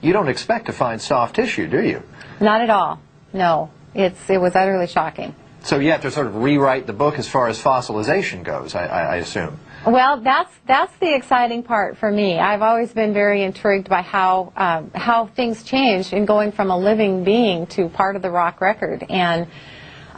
you don't expect to find soft tissue, do you? Not at all. No. It was utterly shocking. So you have to sort of rewrite the book as far as fossilization goes, I assume. Well, that's the exciting part for me. I've always been very intrigued by how things change in going from a living being to part of the rock record. And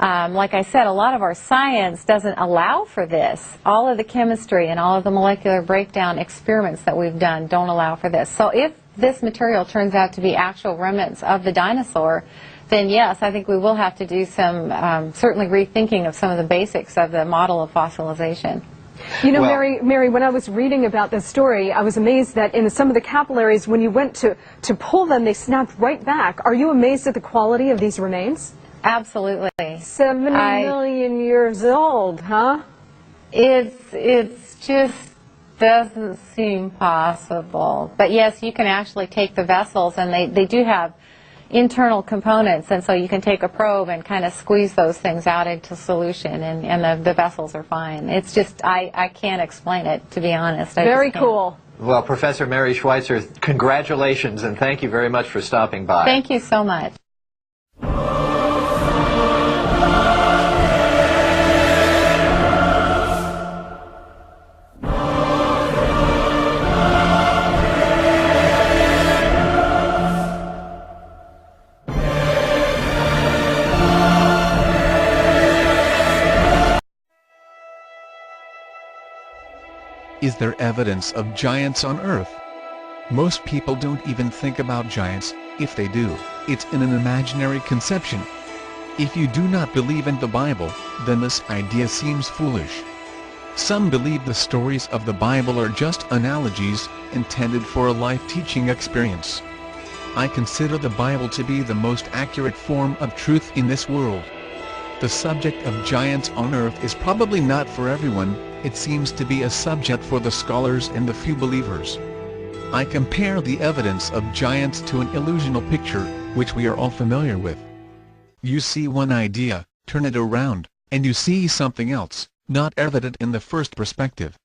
like I said, a lot of our science doesn't allow for this. All of the chemistry and all of the molecular breakdown experiments that we've done don't allow for this. So if this material turns out to be actual remnants of the dinosaur, then yes, I think we will have to do some certainly rethinking of some of the basics of the model of fossilization. You know, well, Mary, when I was reading about this story, I was amazed that in some of the capillaries, when you went to pull them, they snapped right back. Are you amazed at the quality of these remains? Absolutely. 70 million years old, huh? It's just doesn't seem possible. But yes, you can actually take the vessels, and they do have internal components, and so you can take a probe and kind of squeeze those things out into solution, and the vessels are fine. It's just, I can't explain it, to be honest. Very cool. Well, Professor Mary Schweitzer, congratulations, and thank you very much for stopping by. Thank you so much. Is there evidence of giants on Earth? Most people don't even think about giants. If they do, it's in an imaginary conception. If you do not believe in the Bible, then this idea seems foolish. Some believe the stories of the Bible are just analogies, intended for a life-teaching experience. I consider the Bible to be the most accurate form of truth in this world. The subject of giants on Earth is probably not for everyone. It seems to be a subject for the scholars and the few believers. I compare the evidence of giants to an illusional picture, which we are all familiar with. You see one idea, turn it around, and you see something else, not evident in the first perspective.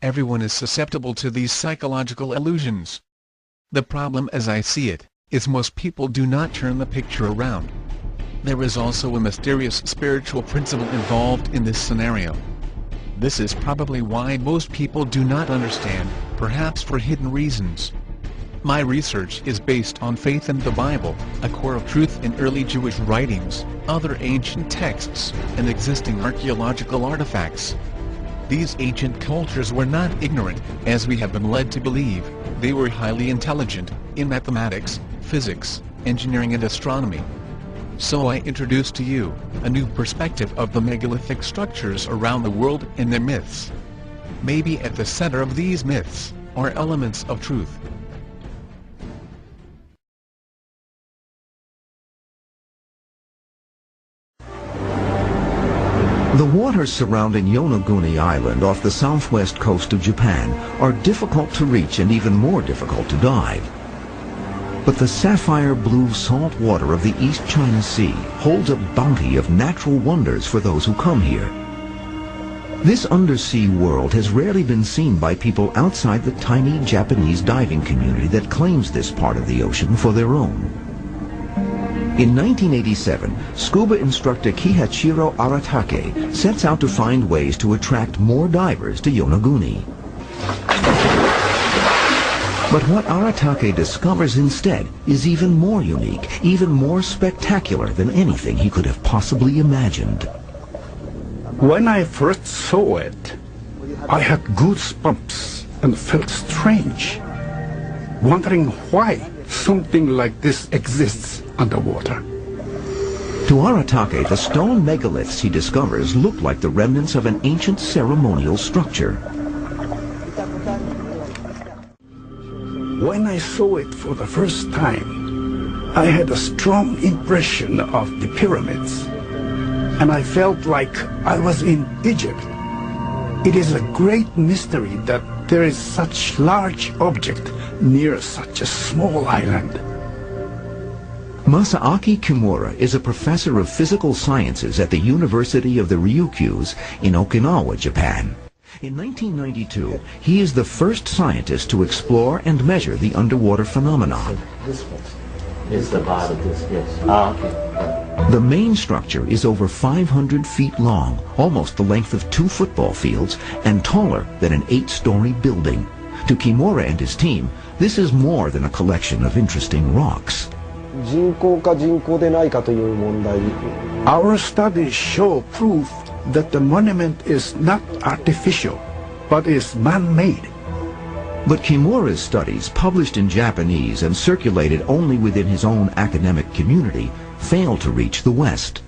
Everyone is susceptible to these psychological illusions. The problem, as I see it, is most people do not turn the picture around. There is also a mysterious spiritual principle involved in this scenario. This is probably why most people do not understand, perhaps for hidden reasons. My research is based on faith in the Bible, a core of truth in early Jewish writings, other ancient texts, and existing archaeological artifacts. These ancient cultures were not ignorant, as we have been led to believe. They were highly intelligent, in mathematics, physics, engineering and astronomy. So I introduce to you a new perspective of the megalithic structures around the world and their myths. Maybe at the center of these myths are elements of truth. The waters surrounding Yonaguni Island off the southwest coast of Japan are difficult to reach and even more difficult to dive. But the sapphire blue salt water of the East China Sea holds a bounty of natural wonders for those who come here. This undersea world has rarely been seen by people outside the tiny Japanese diving community that claims this part of the ocean for their own. In 1987, scuba instructor Kihachiro Aratake sets out to find ways to attract more divers to Yonaguni. But what Aratake discovers instead is even more unique, even more spectacular than anything he could have possibly imagined. When I first saw it, I had goosebumps and felt strange, wondering why something like this exists underwater. To Aratake, the stone megaliths he discovers look like the remnants of an ancient ceremonial structure. When I saw it for the first time, I had a strong impression of the pyramids, and I felt like I was in Egypt. It is a great mystery that there is such large object near such a small island. Masaaki Kimura is a professor of physical sciences at the University of the Ryukyus in Okinawa, Japan. In 1992, he is the first scientist to explore and measure the underwater phenomenon. This one is the bottom of this, yes. Okay. The main structure is over 500 feet long, almost the length of 2 football fields, and taller than an 8-story building. To Kimura and his team, this is more than a collection of interesting rocks. Our studies show proof that the monument is not artificial, but is man-made. But Kimura's studies, published in Japanese and circulated only within his own academic community, failed to reach the West.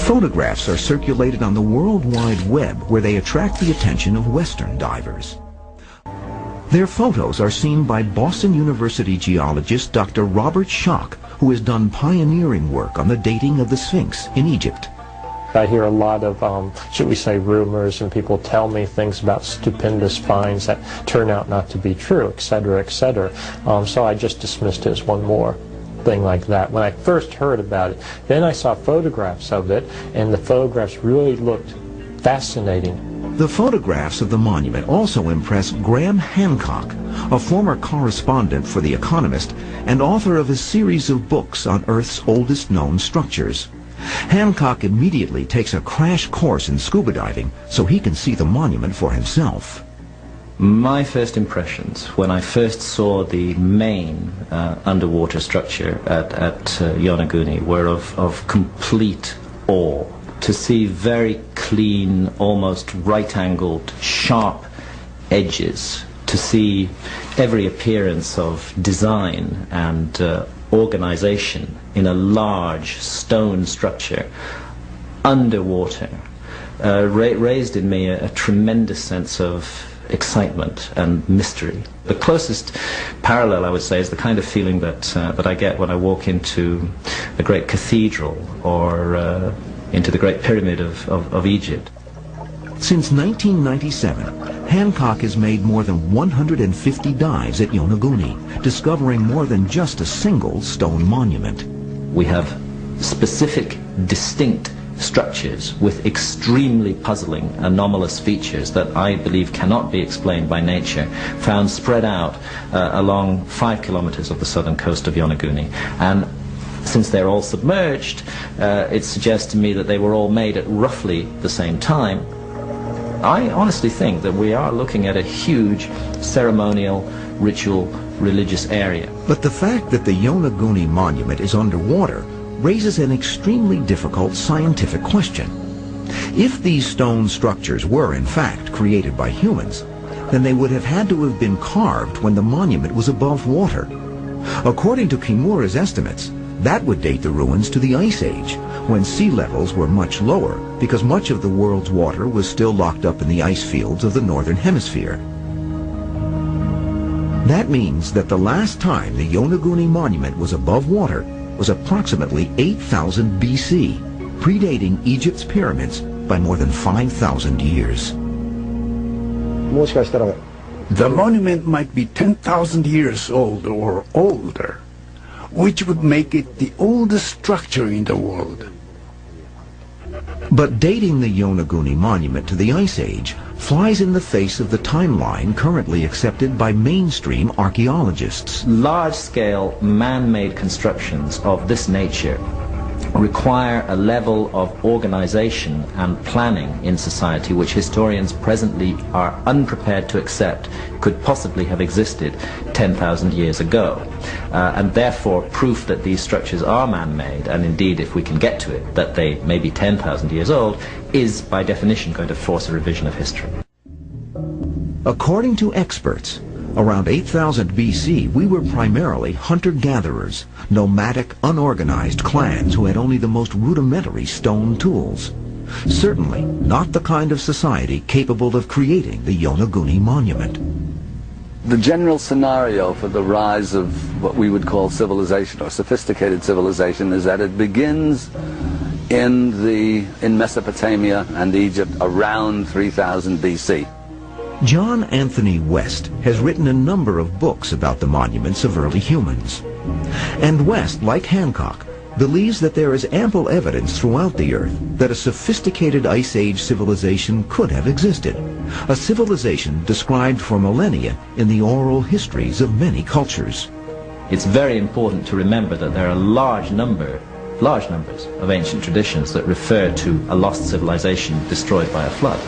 Photographs are circulated on the World Wide Web, where they attract the attention of Western divers. Their photos are seen by Boston University geologist Dr. Robert Schoch, who has done pioneering work on the dating of the Sphinx in Egypt. I hear a lot of, should we say, rumors, and people tell me things about stupendous finds that turn out not to be true, etc., etc. So I just dismissed it as one more thing like that. When I first heard about it, then I saw photographs of it, and the photographs really looked fascinating. The photographs of the monument also impress Graham Hancock, a former correspondent for The Economist and author of a series of books on Earth's oldest known structures. Hancock immediately takes a crash course in scuba diving so he can see the monument for himself. My first impressions when I first saw the main underwater structure at Yonaguni were of complete awe. To see very clean, almost right-angled, sharp edges, to see every appearance of design and organization in a large stone structure underwater raised in me a tremendous sense of excitement and mystery. The closest parallel, I would say, is the kind of feeling that I get when I walk into a great cathedral or into the Great Pyramid of Egypt. Since 1997, Hancock has made more than 150 dives at Yonaguni, discovering more than just a single stone monument. We have specific, distinct structures with extremely puzzling, anomalous features that I believe cannot be explained by nature, found spread out along 5 kilometers of the southern coast of Yonaguni. And since they're all submerged, it suggests to me that they were all made at roughly the same time. I honestly think that we are looking at a huge ceremonial, ritual, religious area. But the fact that the Yonaguni monument is underwater raises an extremely difficult scientific question. If these stone structures were in fact created by humans, then they would have had to have been carved when the monument was above water. According to Kimura's estimates, that would date the ruins to the Ice Age, when sea levels were much lower because much of the world's water was still locked up in the ice fields of the northern hemisphere. That means that the last time the Yonaguni monument was above water was approximately 8000 BC, predating Egypt's pyramids by more than 5,000 years. The monument might be 10,000 years old or older, which would make it the oldest structure in the world. But dating the Yonaguni monument to the Ice Age flies in the face of the timeline currently accepted by mainstream archaeologists. Large-scale man-made constructions of this nature require a level of organization and planning in society which historians presently are unprepared to accept could possibly have existed 10,000 years ago. And therefore proof that these structures are man-made, and indeed if we can get to it, that they may be 10,000 years old, is by definition going to force a revision of history. According to experts, around 8000 BC, we were primarily hunter-gatherers, nomadic, unorganized clans who had only the most rudimentary stone tools. Certainly not the kind of society capable of creating the Yonaguni monument. The general scenario for the rise of what we would call civilization or sophisticated civilization is that it begins in Mesopotamia and Egypt around 3000 BC. John Anthony West has written a number of books about the monuments of early humans. And West, like Hancock, believes that there is ample evidence throughout the Earth that a sophisticated Ice Age civilization could have existed, a civilization described for millennia in the oral histories of many cultures. It's very important to remember that there are large numbers of ancient traditions that refer to a lost civilization destroyed by a flood.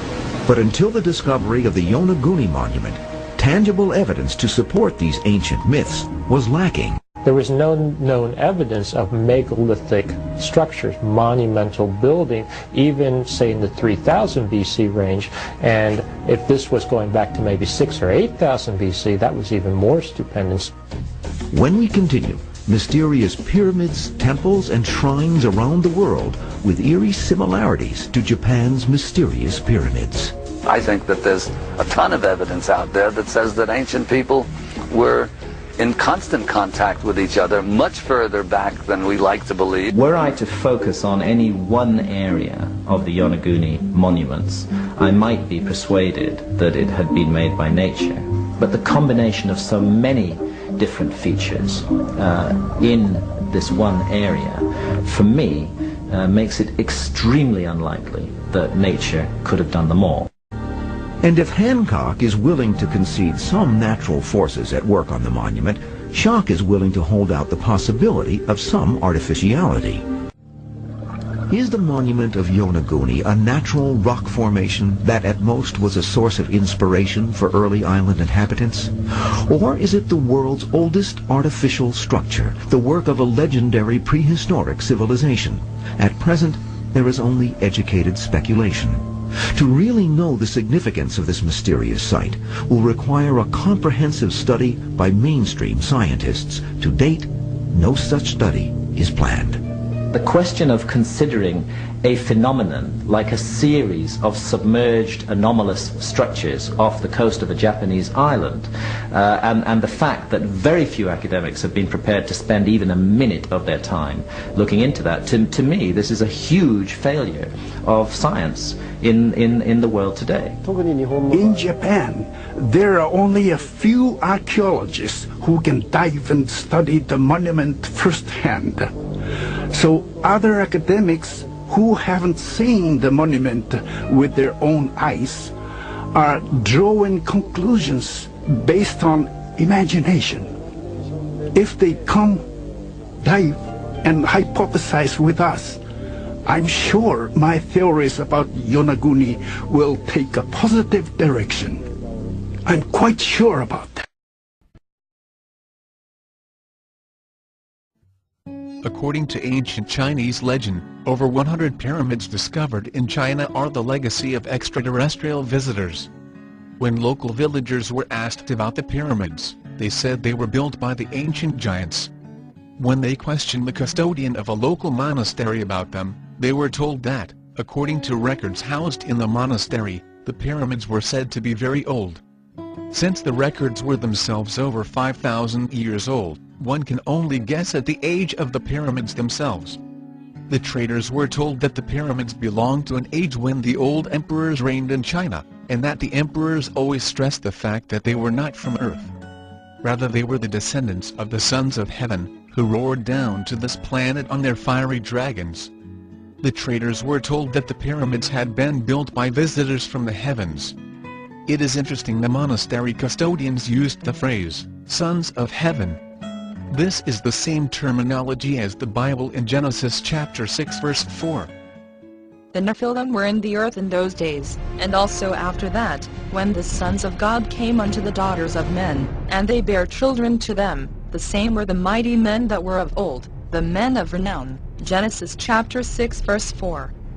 But until the discovery of the Yonaguni monument, tangible evidence to support these ancient myths was lacking. There was no known evidence of megalithic structures, monumental building, even say in the 3000 BC range. And if this was going back to maybe 6,000 or 8,000 BC, that was even more stupendous. When we continue, mysterious pyramids, temples, and shrines around the world with eerie similarities to Japan's mysterious pyramids. I think that there's a ton of evidence out there that says that ancient people were in constant contact with each other much further back than we like to believe. Were I to focus on any one area of the Yonaguni monuments, I might be persuaded that it had been made by nature. But the combination of so many different features in this one area, for me, makes it extremely unlikely that nature could have done them all. And if Hancock is willing to concede some natural forces at work on the monument, Schock is willing to hold out the possibility of some artificiality. Is the monument of Yonaguni a natural rock formation that at most was a source of inspiration for early island inhabitants? Or is it the world's oldest artificial structure, the work of a legendary prehistoric civilization? At present, there is only educated speculation. To really know the significance of this mysterious site will require a comprehensive study by mainstream scientists. To date, no such study is planned. The question of considering a phenomenon like a series of submerged anomalous structures off the coast of a Japanese island, and the fact that very few academics have been prepared to spend even a minute of their time looking into that, to me this is a huge failure of science in the world today. In Japan, there are only a few archaeologists who can dive and study the monument firsthand. So other academics who haven't seen the monument with their own eyes are drawing conclusions based on imagination. If they come, dive, and hypothesize with us, I'm sure my theories about Yonaguni will take a positive direction. I'm quite sure about that. According to ancient Chinese legend, over 100 pyramids discovered in China are the legacy of extraterrestrial visitors. When local villagers were asked about the pyramids, they said they were built by the ancient giants. When they questioned the custodian of a local monastery about them, they were told that, according to records housed in the monastery, the pyramids were said to be very old. Since the records were themselves over 5,000 years old, one can only guess at the age of the pyramids themselves. The traders were told that the pyramids belonged to an age when the old emperors reigned in China, and that the emperors always stressed the fact that they were not from Earth. Rather, they were the descendants of the sons of heaven, who roared down to this planet on their fiery dragons. The traders were told that the pyramids had been built by visitors from the heavens. It is interesting the monastery custodians used the phrase, sons of heaven. This is the same terminology as the Bible in Genesis chapter 6 verse 4. The Nephilim were in the earth in those days, and also after that, when the sons of God came unto the daughters of men, and they bare children to them, the same were the mighty men that were of old, the men of renown. Genesis chapter 6 verse 4.